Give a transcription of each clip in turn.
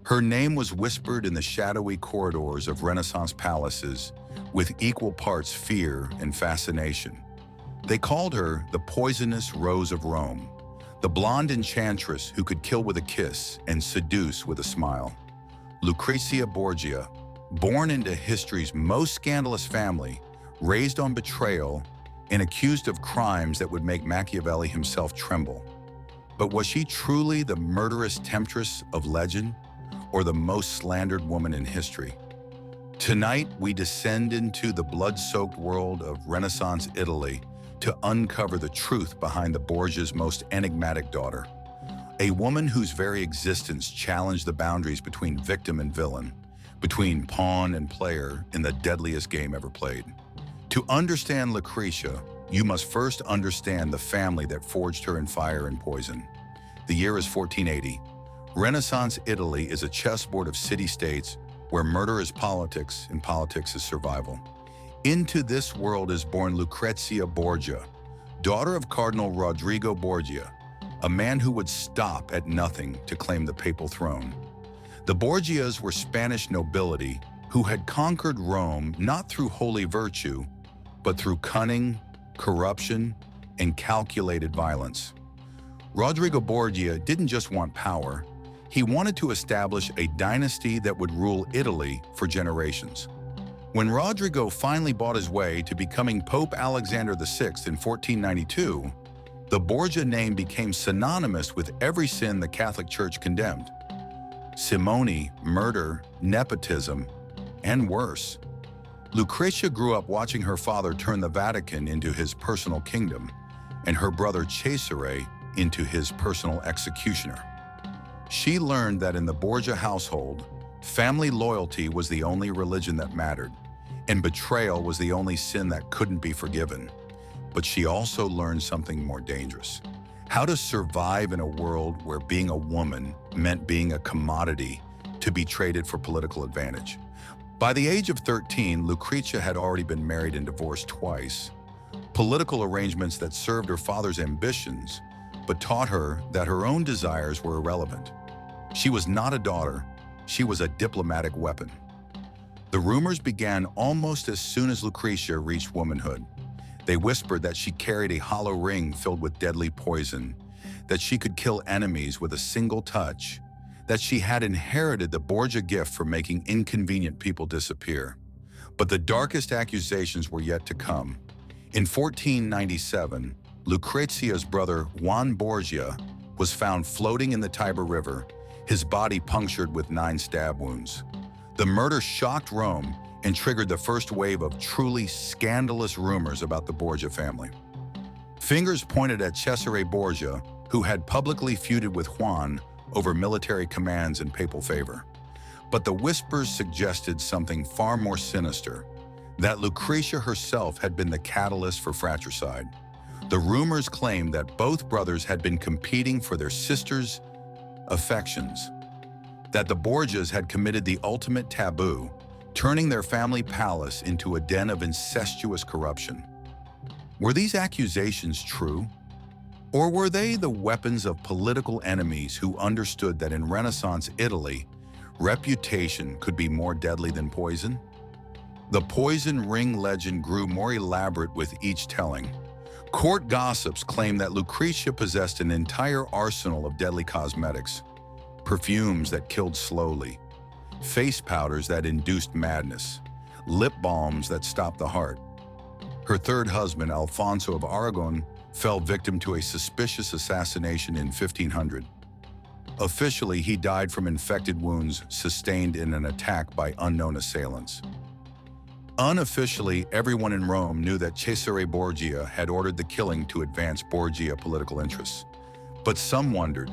Her name was whispered in the shadowy corridors of Renaissance palaces with equal parts fear and fascination. They called her the poisonous Rose of Rome, the blonde enchantress who could kill with a kiss and seduce with a smile. Lucrezia Borgia, born into history's most scandalous family, raised on betrayal and accused of crimes that would make Machiavelli himself tremble. But was she truly the murderous temptress of legend, or the most slandered woman in history? Tonight, we descend into the blood-soaked world of Renaissance Italy to uncover the truth behind the Borgia's most enigmatic daughter, a woman whose very existence challenged the boundaries between victim and villain, between pawn and player in the deadliest game ever played. To understand Lucrezia, you must first understand the family that forged her in fire and poison. The year is 1480. Renaissance Italy is a chessboard of city-states where murder is politics and politics is survival. Into this world is born Lucrezia Borgia, daughter of Cardinal Rodrigo Borgia, a man who would stop at nothing to claim the papal throne. The Borgias were Spanish nobility who had conquered Rome not through holy virtue, but through cunning, corruption, and calculated violence. Rodrigo Borgia didn't just want power, he wanted to establish a dynasty that would rule Italy for generations. When Rodrigo finally bought his way to becoming Pope Alexander VI in 1492, the Borgia name became synonymous with every sin the Catholic Church condemned: simony, murder, nepotism, and worse. Lucrezia grew up watching her father turn the Vatican into his personal kingdom, and her brother Cesare into his personal executioner. She learned that in the Borgia household, family loyalty was the only religion that mattered, and betrayal was the only sin that couldn't be forgiven. But she also learned something more dangerous: how to survive in a world where being a woman meant being a commodity to be traded for political advantage. By the age of 13, Lucrezia had already been married and divorced twice, political arrangements that served her father's ambitions, but taught her that her own desires were irrelevant. She was not a daughter, she was a diplomatic weapon. The rumors began almost as soon as Lucrezia reached womanhood. They whispered that she carried a hollow ring filled with deadly poison, that she could kill enemies with a single touch, that she had inherited the Borgia gift for making inconvenient people disappear. But the darkest accusations were yet to come. In 1497, Lucrezia's brother Juan Borgia was found floating in the Tiber River, his body punctured with 9 stab wounds. The murder shocked Rome and triggered the first wave of truly scandalous rumors about the Borgia family. Fingers pointed at Cesare Borgia, who had publicly feuded with Juan over military commands and papal favor. But the whispers suggested something far more sinister: that Lucrezia herself had been the catalyst for fratricide. The rumors claimed that both brothers had been competing for their sisters' affections, that the Borgias had committed the ultimate taboo, turning their family palace into a den of incestuous corruption. Were these accusations true? Or were they the weapons of political enemies who understood that in Renaissance Italy, reputation could be more deadly than poison? The poison ring legend grew more elaborate with each telling. Court gossips claimed that Lucrezia possessed an entire arsenal of deadly cosmetics: perfumes that killed slowly, face powders that induced madness, lip balms that stopped the heart. Her third husband, Alfonso of Aragon, fell victim to a suspicious assassination in 1500. Officially, he died from infected wounds sustained in an attack by unknown assailants. Unofficially, everyone in Rome knew that Cesare Borgia had ordered the killing to advance Borgia political interests. But some wondered,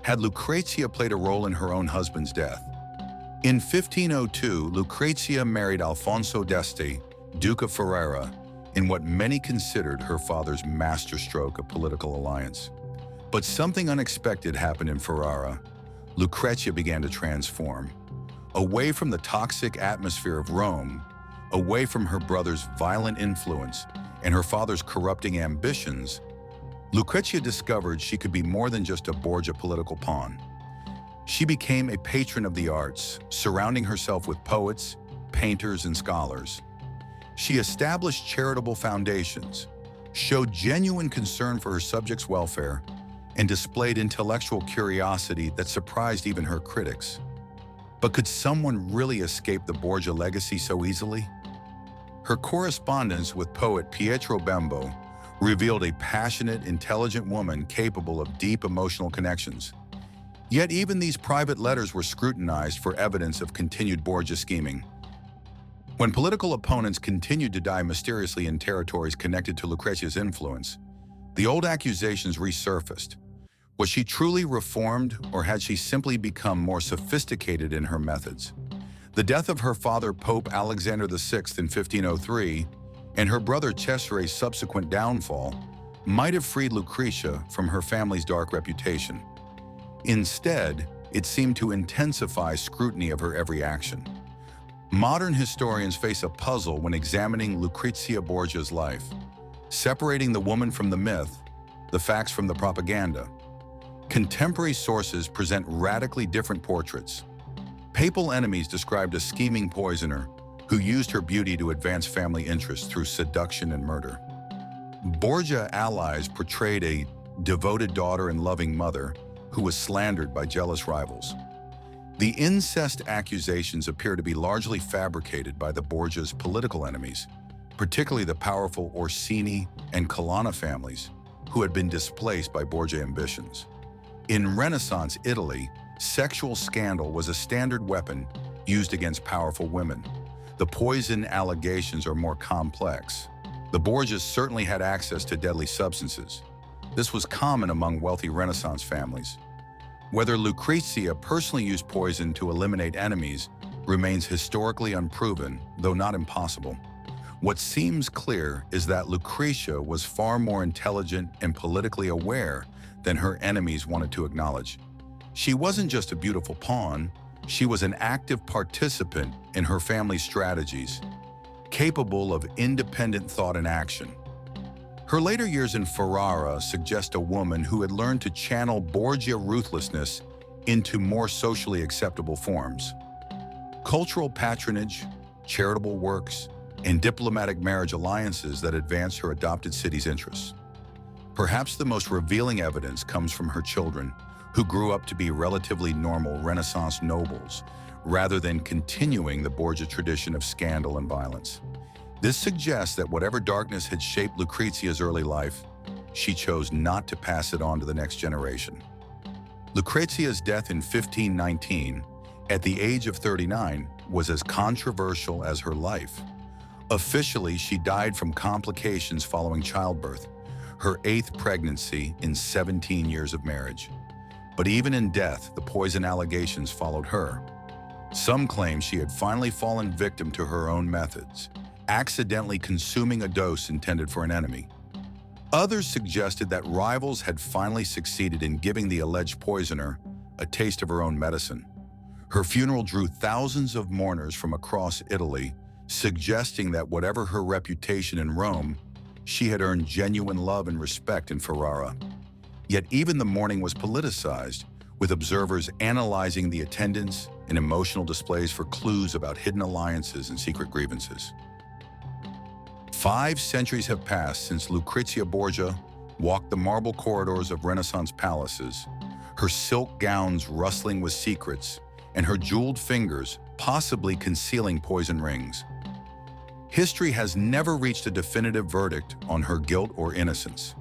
had Lucrezia played a role in her own husband's death? In 1502, Lucrezia married Alfonso d'Este, Duke of Ferrara, in what many considered her father's masterstroke of political alliance. But something unexpected happened in Ferrara. Lucrezia began to transform. Away from the toxic atmosphere of Rome, away from her brother's violent influence and her father's corrupting ambitions, Lucrezia discovered she could be more than just a Borgia political pawn. She became a patron of the arts, surrounding herself with poets, painters, and scholars. She established charitable foundations, showed genuine concern for her subjects' welfare, and displayed intellectual curiosity that surprised even her critics. But could someone really escape the Borgia legacy so easily? Her correspondence with poet Pietro Bembo revealed a passionate, intelligent woman capable of deep emotional connections. Yet even these private letters were scrutinized for evidence of continued Borgia scheming. When political opponents continued to die mysteriously in territories connected to Lucrezia's influence, the old accusations resurfaced. Was she truly reformed, or had she simply become more sophisticated in her methods? The death of her father, Pope Alexander VI, in 1503, and her brother Cesare's subsequent downfall might have freed Lucrezia from her family's dark reputation. Instead, it seemed to intensify scrutiny of her every action. Modern historians face a puzzle when examining Lucrezia Borgia's life, separating the woman from the myth, the facts from the propaganda. Contemporary sources present radically different portraits. Papal enemies described a scheming poisoner who used her beauty to advance family interests through seduction and murder. Borgia allies portrayed a devoted daughter and loving mother who was slandered by jealous rivals. The incest accusations appear to be largely fabricated by the Borgia's political enemies, particularly the powerful Orsini and Colonna families, who had been displaced by Borgia ambitions. In Renaissance Italy, sexual scandal was a standard weapon used against powerful women. The poison allegations are more complex. The Borgias certainly had access to deadly substances. This was common among wealthy Renaissance families. Whether Lucrezia personally used poison to eliminate enemies remains historically unproven, though not impossible. What seems clear is that Lucrezia was far more intelligent and politically aware than her enemies wanted to acknowledge. She wasn't just a beautiful pawn, she was an active participant in her family's strategies, capable of independent thought and action. Her later years in Ferrara suggest a woman who had learned to channel Borgia ruthlessness into more socially acceptable forms. Cultural patronage, charitable works, and diplomatic marriage alliances that advanced her adopted city's interests. Perhaps the most revealing evidence comes from her children, who grew up to be relatively normal Renaissance nobles, rather than continuing the Borgia tradition of scandal and violence. This suggests that whatever darkness had shaped Lucrezia's early life, she chose not to pass it on to the next generation. Lucrezia's death in 1519, at the age of 39, was as controversial as her life. Officially, she died from complications following childbirth, her 8th pregnancy in 17 years of marriage. But even in death, the poison allegations followed her. Some claim she had finally fallen victim to her own methods, accidentally consuming a dose intended for an enemy. Others suggested that rivals had finally succeeded in giving the alleged poisoner a taste of her own medicine. Her funeral drew thousands of mourners from across Italy, suggesting that whatever her reputation in Rome, she had earned genuine love and respect in Ferrara. Yet even the mourning was politicized, with observers analyzing the attendance and emotional displays for clues about hidden alliances and secret grievances. 5 centuries have passed since Lucrezia Borgia walked the marble corridors of Renaissance palaces, her silk gowns rustling with secrets, and her jeweled fingers possibly concealing poison rings. History has never reached a definitive verdict on her guilt or innocence.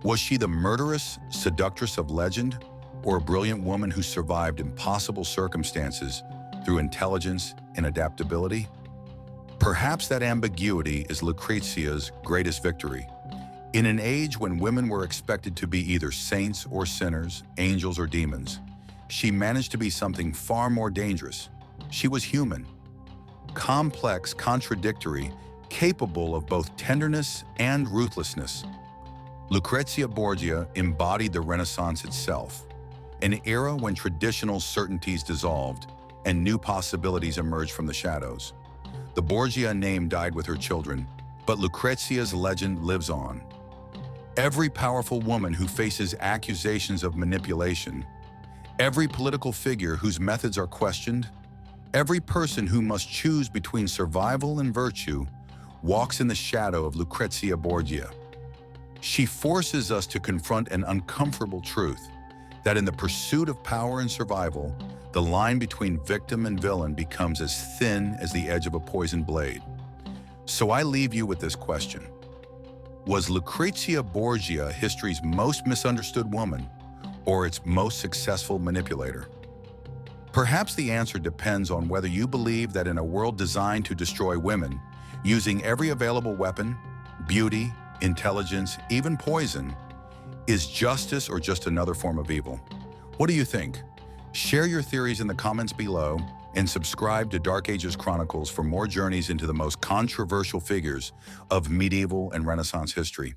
Was she the murderous seductress of legend, or a brilliant woman who survived impossible circumstances through intelligence and adaptability? Perhaps that ambiguity is Lucrezia's greatest victory. In an age when women were expected to be either saints or sinners, angels or demons, she managed to be something far more dangerous. She was human, complex, contradictory, capable of both tenderness and ruthlessness. Lucrezia Borgia embodied the Renaissance itself, an era when traditional certainties dissolved and new possibilities emerged from the shadows. The Borgia name died with her children, but Lucrezia's legend lives on. Every powerful woman who faces accusations of manipulation, Every political figure whose methods are questioned, every person who must choose between survival and virtue, walks in the shadow of Lucrezia Borgia. She forces us to confront an uncomfortable truth, that in the pursuit of power and survival, the line between victim and villain becomes as thin as the edge of a poisoned blade. So I leave you with this question. Was Lucrezia Borgia history's most misunderstood woman, or its most successful manipulator? Perhaps the answer depends on whether you believe that in a world designed to destroy women, using every available weapon, beauty, intelligence, even poison, is justice or just another form of evil? What do you think? Share your theories in the comments below and subscribe to Dark Ages Chronicles for more journeys into the most controversial figures of medieval and Renaissance history.